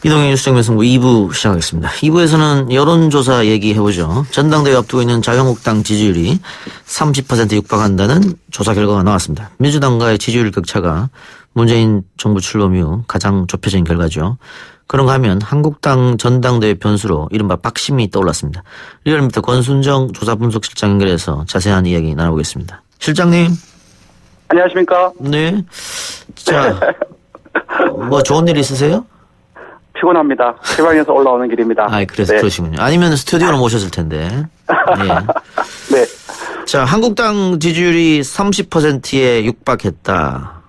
이동현 뉴스 정면 승부 2부 시작하겠습니다. 2부에서는 여론조사 얘기해보죠. 전당대회 앞두고 있는 자유한국당 지지율이 30% 육박한다는 조사 결과가 나왔습니다. 민주당과의 지지율 격차가 문재인 정부 출범 이후 가장 좁혀진 결과죠. 그런가 하면 한국당 전당대회 변수로 이른바 박심이 떠올랐습니다. 리얼미터 권순정 조사분석실장 연결해서 자세한 이야기 나눠보겠습니다. 실장님. 안녕하십니까? 네. 자, 뭐 좋은 일 있으세요? 피곤합니다. 지방에서 올라오는 길입니다. 아, 그래서 네. 그러시군요. 아니면 스튜디오로 모셨을 텐데. 네. 네. 자, 한국당 지지율이 30%에 육박했다.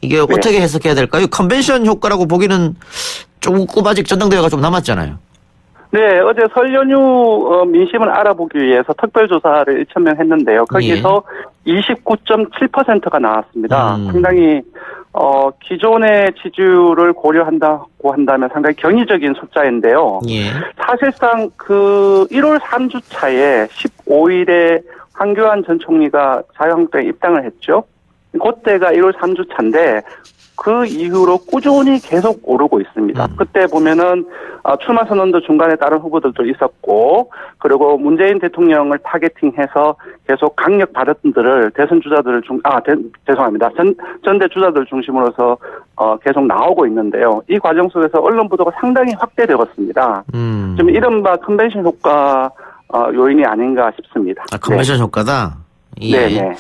이게 네. 어떻게 해석해야 될까요? 컨벤션 효과라고 보기는 조금 아직 전당대회가 좀 남았잖아요. 네, 어제 설 연휴 민심을 알아보기 위해서 특별조사를 1,000명 했는데요. 거기서 예. 29.7%가 나왔습니다. 상당히 기존의 지지율을 고려한다고 한다면 상당히 경이적인 숫자인데요. 예. 사실상 그 1월 3주 차에 15일에 황교안 전 총리가 자유한국당에 입당을 했죠. 그때가 1월 3주 차인데 그 이후로 꾸준히 계속 오르고 있습니다. 그때 보면은 출마 선언도 중간에 다른 후보들도 있었고, 그리고 문재인 대통령을 타겟팅해서 계속 강력 발언들을 대선 주자들을 죄송합니다. 전대 주자들 중심으로서 계속 나오고 있는데요. 이 과정 속에서 언론 보도가 상당히 확대되었습니다. 좀 이른바 컨벤션 효과 요인이 아닌가 싶습니다. 아, 컨벤션 네. 효과다. 예. 네네.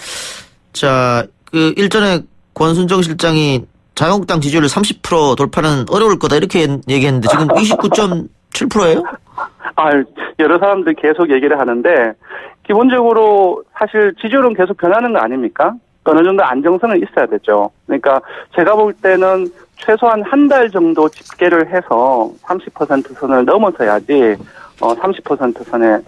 자, 그 일전에 권순정 실장이 자유한국당 지지율을 30% 돌파는 어려울 거다 이렇게 얘기했는데 지금 29.7%예요? 여러 사람들이 계속 얘기를 하는데 기본적으로 사실 지지율은 계속 변하는 거 아닙니까? 어느 정도 안정성은 있어야 되죠. 그러니까 제가 볼 때는 최소한 한 달 정도 집계를 해서 30% 선을 넘어서야지 30% 선에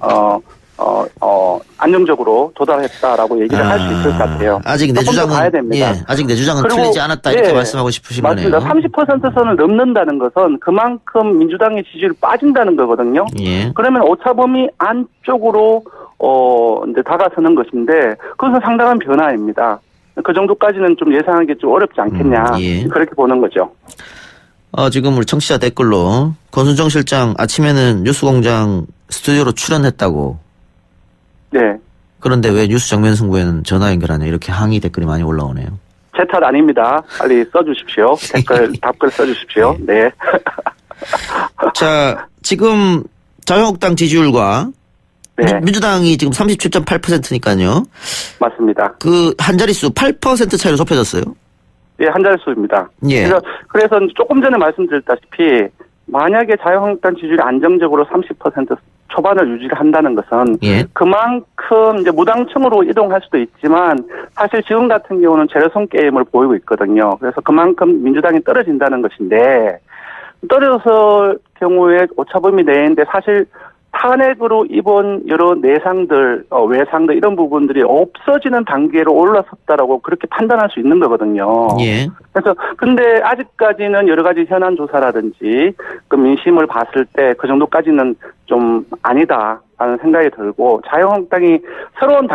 안정적으로 도달했다라고 얘기를 할 수 있을 것 같아요. 아직 내 주장은 봐야 됩니다. 예, 아직 내 주장은 틀리지 않았다 이렇게 말씀하고 싶으신 맞습니다. 거네요. 30% 선을 넘는다는 것은 그만큼 민주당의 지지율이 빠진다는 거거든요. 예. 그러면 오차범위 안쪽으로 이제 다가서는 것인데 그것은 상당한 변화입니다. 그 정도까지는 좀 예상하기 좀 어렵지 않겠냐 예. 그렇게 보는 거죠. 지금 우리 청취자 댓글로 권순정 실장 아침에는 뉴스공장 스튜디오로 출연했다고. 네. 그런데 왜 뉴스 정면 승부에는 전화 연결하냐 이렇게 항의 댓글이 많이 올라오네요. 제 탓 아닙니다. 빨리 써주십시오. 답글 써주십시오. 네. 자, 지금 자유한국당 지지율과 네. 민주당이 지금 37.8%니까요. 맞습니다. 그 한 자릿수 8% 차이로 좁혀졌어요. 예, 한 자릿수입니다. 예. 그래서 조금 전에 말씀드렸다시피 만약에 자유한국당 지지율이 안정적으로 30% 초반을 유지를 한다는 것은 예. 그만큼 이제 무당층으로 이동할 수도 있지만 사실 지금 같은 경우는 제로섬 게임을 보이고 있거든요. 그래서 그만큼 민주당이 떨어진다는 것인데 떨어졌을 경우에 오차범위 내인데 사실 탄핵으로 이번 여러 내상들, 외상들 이런 부분들이 없어지는 단계로 올라섰다라고 그렇게 판단할 수 있는 거거든요. 예. 그래서 근데 아직까지는 여러 가지 현안 조사라든지 그 민심을 봤을 때 그 정도까지는 좀 아니다라는 생각이 들고 자유한국당이 새로운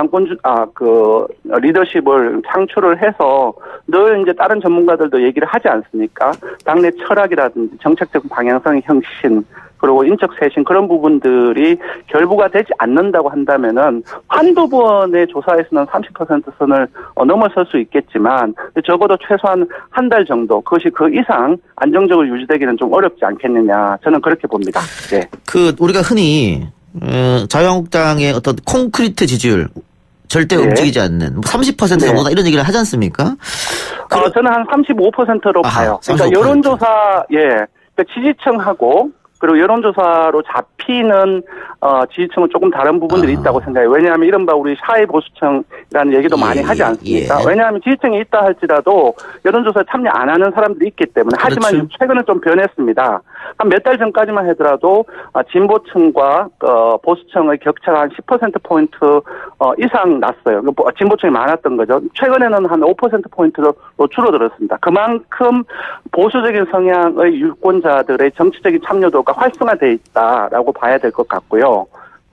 리더십을 창출을 해서 늘 이제 다른 전문가들도 얘기를 하지 않습니까? 당내 철학이라든지 정책적 방향성의 혁신 그리고 인적 쇄신 그런 부분들이 결부가 되지 않는다고 한다면은 한두 번의 조사에서는 30% 선을 넘어설 수 있겠지만 적어도 최소한 한 달 정도 그것이 그 이상 안정적으로 유지되기는 좀 어렵지 않겠느냐 저는 그렇게 봅니다. 네. 우리가 흔히 자유한국당의 어떤 콘크리트 지지율 절대 네. 움직이지 않는 30% 정도다 네. 이런 얘기를 하지 않습니까? 저는 한 35%로 봐요. 35%. 그러니까 여론조사 그러니까 지지층하고 그리고 여론조사로 잡히는 지지층은 조금 다른 부분들이 있다고 생각해요. 왜냐하면 이른바 우리 사회 보수층이라는 얘기도 많이 하지 않습니까? 왜냐하면 지지층이 있다 할지라도 여론조사에 참여 안 하는 사람들이 있기 때문에. 그렇죠. 하지만 최근에 좀 변했습니다. 한 몇 달 전까지만 하더라도 진보층과 보수층의 격차가 한 10%포인트 이상 났어요. 진보층이 많았던 거죠. 최근에는 한 5%포인트로 줄어들었습니다. 그만큼 보수적인 성향의 유권자들의 정치적인 참여도가 활성화되어 있다라고 봐야 될 것 같고요.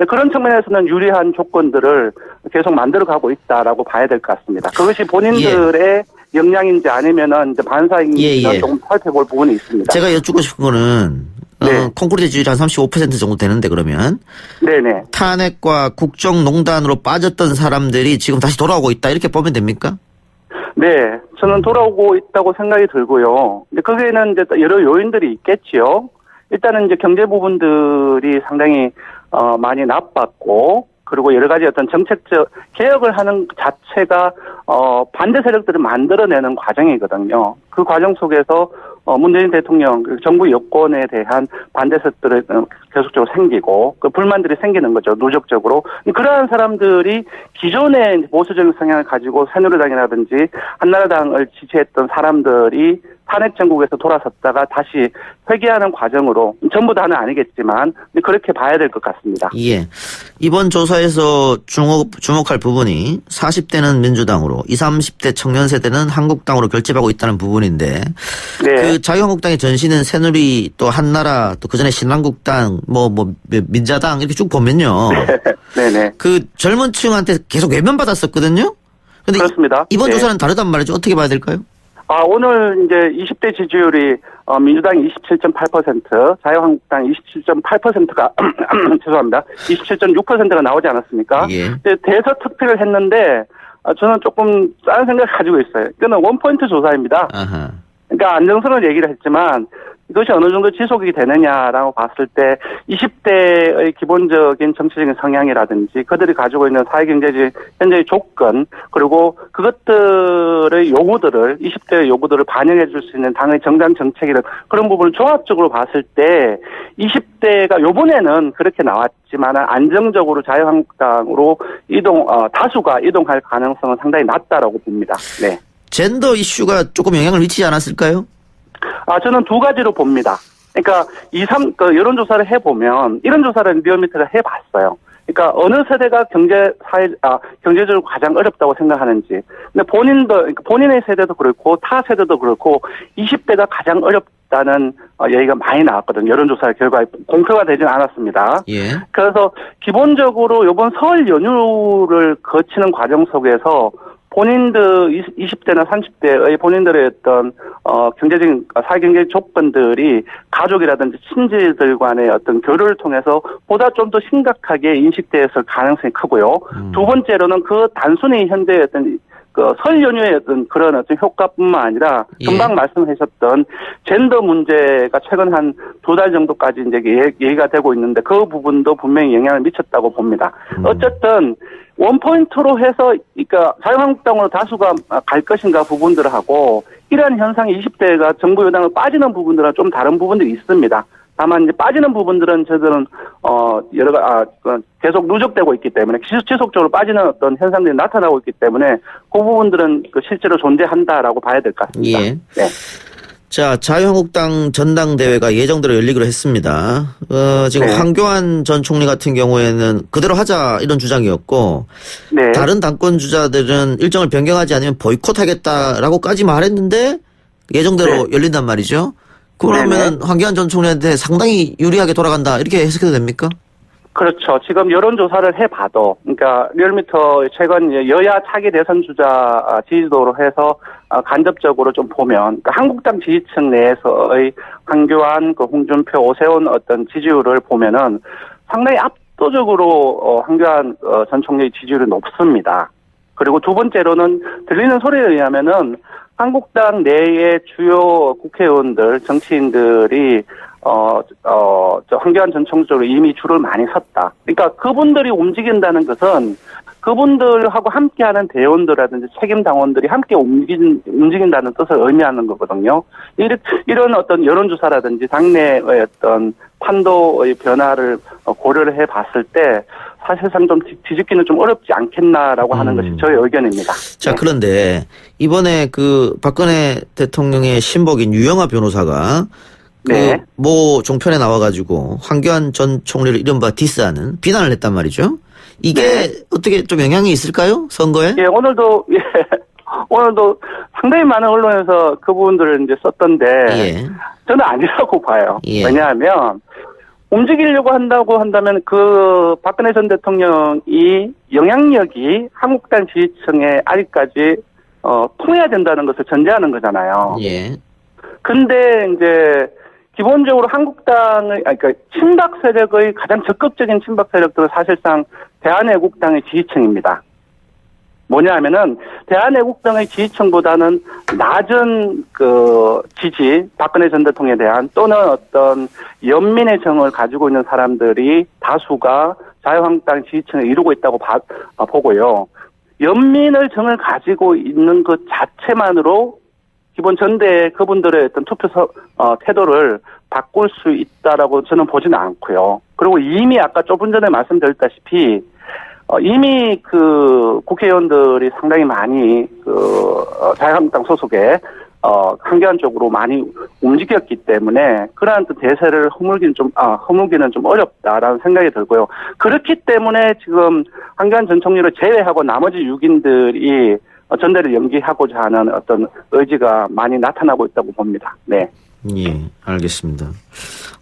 그런 측면에서는 유리한 조건들을 계속 만들어가고 있다라고 봐야 될 것 같습니다. 그것이 본인들의 역량인지 아니면은 이제 반사인지 조금 살펴볼 부분이 있습니다. 제가 여쭙고 싶은 거는 콩쿠르 지지율이 한 35% 정도 되는데 그러면 네네. 탄핵과 국정농단으로 빠졌던 사람들이 지금 다시 돌아오고 있다 이렇게 보면 됩니까? 네, 저는 돌아오고 있다고 생각이 들고요. 근데 거기에는 이제 여러 요인들이 있겠지요. 일단은 이제 경제 부분들이 상당히 많이 나빴고, 그리고 여러 가지 어떤 정책적 개혁을 하는 자체가 반대 세력들을 만들어내는 과정이거든요. 그 과정 속에서 문재인 대통령, 정부 여권에 대한 반대 세력들이 계속적으로 생기고 그 불만들이 생기는 거죠. 누적적으로. 그러한 사람들이 기존의 보수적인 성향을 가지고 새누리당이라든지 한나라당을 지지했던 사람들이 탄핵 정국에서 돌아섰다가 다시 회귀하는 과정으로 전부 다는 아니겠지만 그렇게 봐야 될 것 같습니다. 예. 이번 조사에서 주목할 부분이 40대는 민주당으로 20, 30대 청년 세대는 한국당으로 결집하고 있다는 부분인데 네. 그 자유한국당의 전신은 새누리 또 한나라 또 그전에 신한국당 뭐 민자당 이렇게 쭉 보면요. 네네. 그 젊은 층한테 계속 외면받았었거든요. 근데 그렇습니다. 이번 네. 조사는 다르단 말이죠. 어떻게 봐야 될까요? 오늘 이제 20대 지지율이 민주당이 27.8%, 자유한국당 27.8%가 죄송합니다. 27.6%가 나오지 않았습니까? 예. 대서특필을 했는데 저는 조금 다른 생각을 가지고 있어요. 이거는 원포인트 조사입니다. 아하. 그러니까 안정성을 얘기를 했지만 이것이 어느 정도 지속이 되느냐라고 봤을 때 20대의 기본적인 정치적인 성향이라든지 그들이 가지고 있는 사회경제적 현재의 조건 그리고 그것들의 요구들을 20대의 요구들을 반영해 줄 수 있는 당의 정당 정책이든 그런 부분을 종합적으로 봤을 때 20대가 요번에는 그렇게 나왔지만 안정적으로 자유한국당으로 다수가 이동할 가능성은 상당히 낮다라고 봅니다. 네. 젠더 이슈가 조금 영향을 미치지 않았을까요? 저는 두 가지로 봅니다. 그러니까 여론조사를 해보면, 이런 조사를 리얼미터가 해봤어요. 그러니까 어느 세대가 경제적으로 가장 어렵다고 생각하는지. 근데 본인의 세대도 그렇고, 타 세대도 그렇고, 20대가 가장 어렵다는 얘기가 많이 나왔거든요. 여론조사 결과에 공표가 되진 않았습니다. 예. 그래서 기본적으로 이번 설 연휴를 거치는 과정 속에서 본인들 20대나 30대의 본인들의 어떤 경제적인 사회경제 조건들이 가족이라든지 친지들 간의 어떤 교류를 통해서 보다 좀 더 심각하게 인식되었을 가능성이 크고요. 두 번째로는 그 단순히 현재의 어떤 설 연휴의 어떤 그런 어떤 효과뿐만 아니라 금방 말씀하셨던 젠더 문제가 최근 한 2달 정도까지 이제 얘기가 되고 있는데 그 부분도 분명히 영향을 미쳤다고 봅니다. 어쨌든 원포인트로 해서 그러니까 자유한국당으로 다수가 갈 것인가 부분들을 하고 이러한 현상이 20대가 정부 여당을 빠지는 부분들은 좀 다른 부분들이 있습니다. 다만 이제 빠지는 부분들은 저들은 계속 누적되고 있기 때문에 지속적으로 빠지는 어떤 현상들이 나타나고 있기 때문에 그 부분들은 실제로 존재한다라고 봐야 될 것 같습니다. 예. 네. 자, 자유한국당 전당대회가 예정대로 열리기로 했습니다. 지금 네. 황교안 전 총리 같은 경우에는 그대로 하자 이런 주장이었고 네. 다른 당권 주자들은 일정을 변경하지 않으면 보이콧하겠다라고까지 말했는데 예정대로 열린단 말이죠. 그러면 황교안 전 총리한테 상당히 유리하게 돌아간다 이렇게 해석해도 됩니까? 그렇죠. 지금 여론조사를 해봐도, 그러니까 리얼미터 최근 여야 차기 대선 주자 지지도로 해서 간접적으로 좀 보면, 그러니까 한국당 지지층 내에서의 황교안, 홍준표, 오세훈 어떤 지지율을 보면은 상당히 압도적으로 황교안 전 총리의 지지율이 높습니다. 그리고 두 번째로는 들리는 소리에 의하면은 한국당 내의 주요 국회의원들, 정치인들이 황교안 전 총리 쪽으로 이미 줄을 많이 섰다. 그러니까 그분들이 움직인다는 것은 그분들하고 함께하는 대원들이라든지 책임 당원들이 함께 움직인다는 뜻을 의미하는 거거든요. 이런 어떤 여론조사라든지 당내의 어떤 판도의 변화를 고려를 해봤을 때 사실상 좀 뒤집기는 좀 어렵지 않겠나라고 하는 것이 저의 의견입니다. 자, 그런데 이번에 박근혜 대통령의 신복인 유영하 변호사가 모 종편에 나와가지고 황교안 전 총리를 이른바 디스하는 비난을 했단 말이죠. 이게 어떻게 좀 영향이 있을까요? 선거에? 예, 오늘도 상당히 많은 언론에서 그 부분들을 이제 썼던데 저는 아니라고 봐요. 왜냐하면 움직이려고 한다면 박근혜 전 대통령이 영향력이 한국당 지지층에 아직까지 통해야 된다는 것을 전제하는 거잖아요. 근데 이제 기본적으로 한국당의, 그러니까 친박 세력의 가장 적극적인 친박 세력들은 사실상 대한애국당의 지지층입니다. 뭐냐 하면은, 대한애국당의 지지층보다는 낮은 지지, 박근혜 전 대통령에 대한 또는 어떤 연민의 정을 가지고 있는 사람들이 다수가 자유한국당 지지층을 이루고 있다고 보고요. 연민의 정을 가지고 있는 것 자체만으로 기본 전대에 그분들의 어떤 투표 태도를 바꿀 수 있다라고 저는 보지는 않고요. 그리고 이미 아까 조금 전에 말씀드렸다시피 이미 국회의원들이 상당히 많이 자유한국당 소속의 한교안 쪽으로 많이 움직였기 때문에 그러한 대세를 허물기는 좀 어렵다라는 생각이 들고요. 그렇기 때문에 지금 한교안 전 총리를 제외하고 나머지 6인들이 전대를 연기하고자 하는 어떤 의지가 많이 나타나고 있다고 봅니다. 네. 예, 알겠습니다.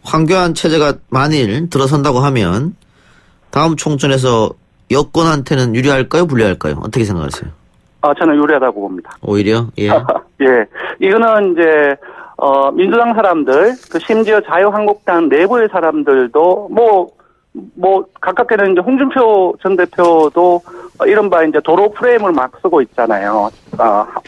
황교안 체제가 만일 들어선다고 하면 다음 총선에서 여권한테는 유리할까요, 불리할까요? 어떻게 생각하세요? 저는 유리하다고 봅니다. 오히려? 예. 예. 이거는 이제, 민주당 사람들, 심지어 자유한국당 내부의 사람들도, 가깝게는 이제 홍준표 전 대표도 이른바 이제 도로 프레임을 막 쓰고 있잖아요.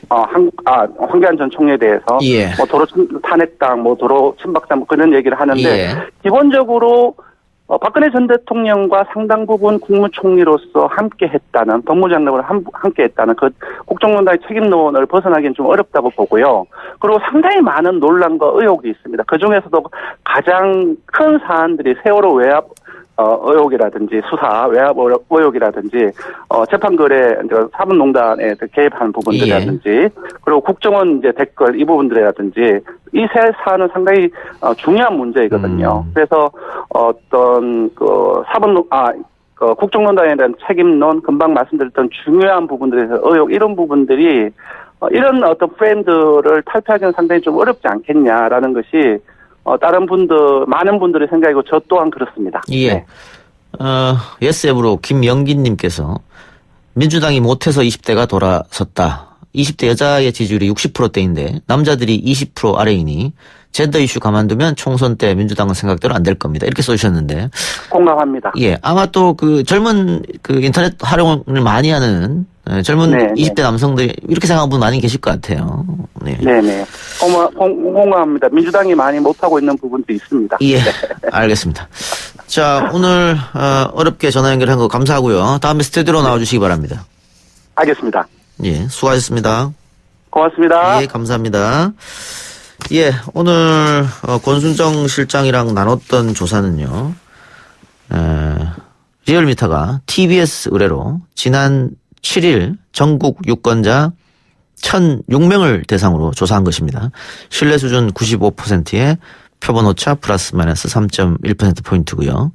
황교안 전 총리에 대해서. 예. 도로 탄핵당, 도로 침박당, 그런 얘기를 하는데, 예. 기본적으로 박근혜 전 대통령과 상당 부분 국무총리로서 함께 했다는, 법무장관을 함께 했다는 그 국정농단의 책임론을 벗어나기는 좀 어렵다고 보고요. 그리고 상당히 많은 논란과 의혹이 있습니다. 그 중에서도 가장 큰 사안들이 세월호 외압 의혹이라든지 수사 외압 의혹이라든지 재판거래 사법농단에 개입한 부분들이라든지 그리고 국정원 이제 댓글 이 부분들이라든지 이 세 사안은 상당히 중요한 문제이거든요. 그래서 어떤 국정농단에 대한 책임론 금방 말씀드렸던 중요한 부분들에서 의혹 이런 부분들이 이런 어떤 프레임들을 탈피하기는 상당히 좀 어렵지 않겠냐라는 것이 다른 많은 분들의 생각이고 저 또한 그렇습니다. 예. 네. 예스앱으로 김영긴님께서 민주당이 못해서 20대가 돌아섰다. 20대 여자의 지지율이 60%대인데 남자들이 20% 아래이니 젠더 이슈 가만두면 총선 때 민주당은 생각대로 안 될 겁니다. 이렇게 써주셨는데. 공감합니다. 예. 아마 또 젊은 인터넷 활용을 많이 하는 젊은 네, 20대 남성들이 이렇게 생각하는 분 많이 계실 것 같아요. 네. 네네. 공감합니다. 민주당이 많이 못하고 있는 부분도 있습니다. 예. 네. 알겠습니다. 자, 오늘 어렵게 전화 연결한 거 감사하고요. 다음에 스튜디오로 나와주시기 바랍니다. 알겠습니다. 예. 수고하셨습니다. 고맙습니다. 예. 감사합니다. 예. 오늘 권순정 실장이랑 나눴던 조사는요. 리얼미터가 TBS 의뢰로 지난 7일 전국 유권자 1,006명을 대상으로 조사한 것입니다. 신뢰 수준 95%에 표본 오차 플러스 마이너스 3.1%포인트고요.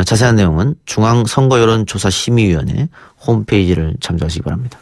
자세한 내용은 중앙선거여론조사심의위원회 홈페이지를 참조하시기 바랍니다.